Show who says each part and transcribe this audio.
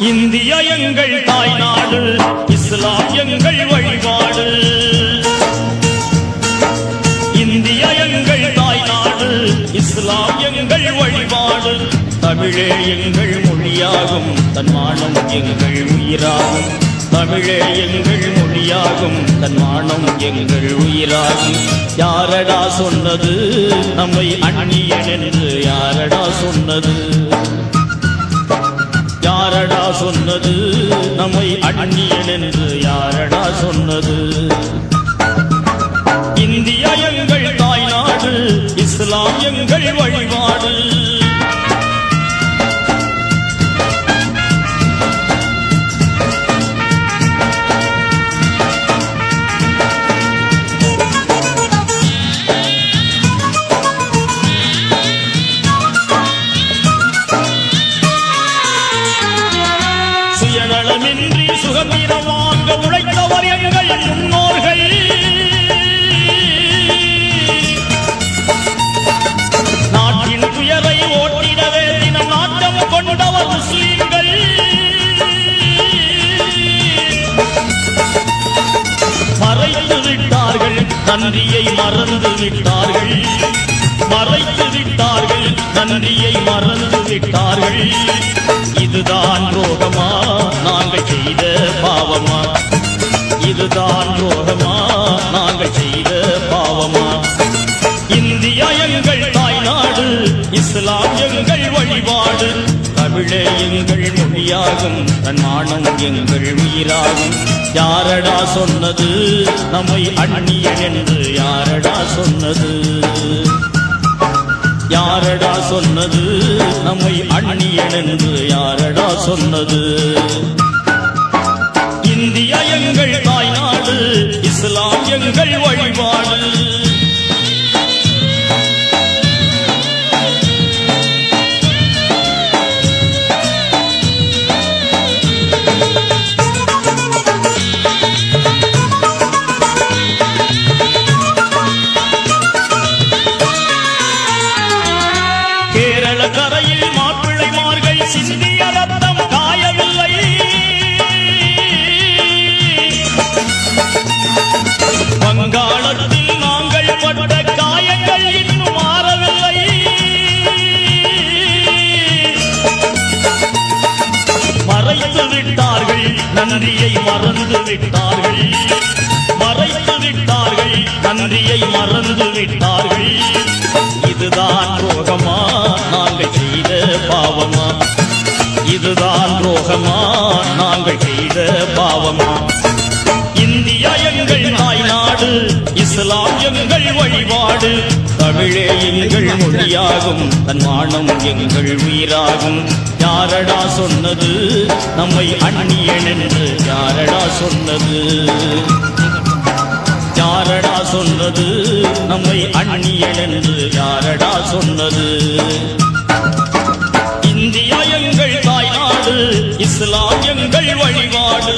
Speaker 1: India எங்கள் தாய்நாடு, இஸ்லாம் எங்கள் வழிபாடு. இந்தியா எங்கள் தாய்நாடு, இஸ்லாம் எங்கள் வழிபாடு. தமிழே எங்கள் மொழியாகும், தன்மானம் எங்கள் உயிராகும். தமிழே எங்கள் மொழியாகும், தன்மானம் எங்கள் உயிராகும். யாரடா சொன்னது நம்மை அந்நியன் என்று? யாரடா சொன்னது? யாரடா சொன்னது நம்மை அந்நியன் என்று? யாரடா சொன்னது? இந்தியா எங்கள் தாய்நாடு, இஸ்லாம் எங்கள் வழிபாடு. சுயநலமின்றி சுதந்திரம் வாங்க உழைத்தவர் எங்கள் முன்னோர்கள். நாட்டின் துயரை ஓட்டிடவே தினம் நாட்டம் கொண்டவர் முஸ்லிம்கள். மறைத்து விட்டார்கள், நன்றியை மறந்து விட்டார்கள். மறைத்து விட்டார்கள், நன்றியை மறந்து விட்டார்கள். இதுதான் துரோகமா நாங்கள் செய்த பாவமா? இதுதான் துரோகமா நாங்கள் செய்த பாவமா? இந்தியா எங்கள் தாய்நாடு, இஸ்லாம் எங்கள் வழிபாடு. தமிழே எங்கள் மொழியாகும், தன்மானம் எங்கள் உயிராகும். யாரடா சொன்னது நம்மை அந்நியன் என்று? யாரடா சொன்னது? யாரடா சொன்னது நம்மை அந்நியன் என்று? யாரடா சொன்னது? இந்தியா எங்கள் தாய்நாடு, இஸ்லாம் எங்கள் வழிபாடு. கரையில் மாப்பிள்ளைமார்கள் சிந்திய ரத்தம் காயவில்லை. வங்காளத்தில் நாங்கள் பட்ட காயங்கள் இன்னும் மாறவில்லை. மறைத்து விட்டார்கள், நன்றியை மறந்து விட்டார்கள். மறைத்து விட்டார்கள், நன்றியை மறந்து விட்டார்கள். இதுதான் துரோகமா நாங்கள் செய்த பாவமா? இதுதான் துரோகமா நாங்கள் செய்த பாவமா? இந்தியா எங்கள் தாய்நாடு, இஸ்லாம் எங்கள் வழிபாடு. தமிழே எங்கள் மொழியாகும், தன்மானம் எங்கள் உயிராகும். யாரடா சொன்னது நம்மை அந்நியன் என்று? யாரடா சொன்னது? யாரடா சொன்னது நம்மை அந்நியன் என்று? யாரடா சொன்னது? இந்தியா எங்கள் தாய்நாடு, இஸ்லாம் எங்கள் வழிபாடு.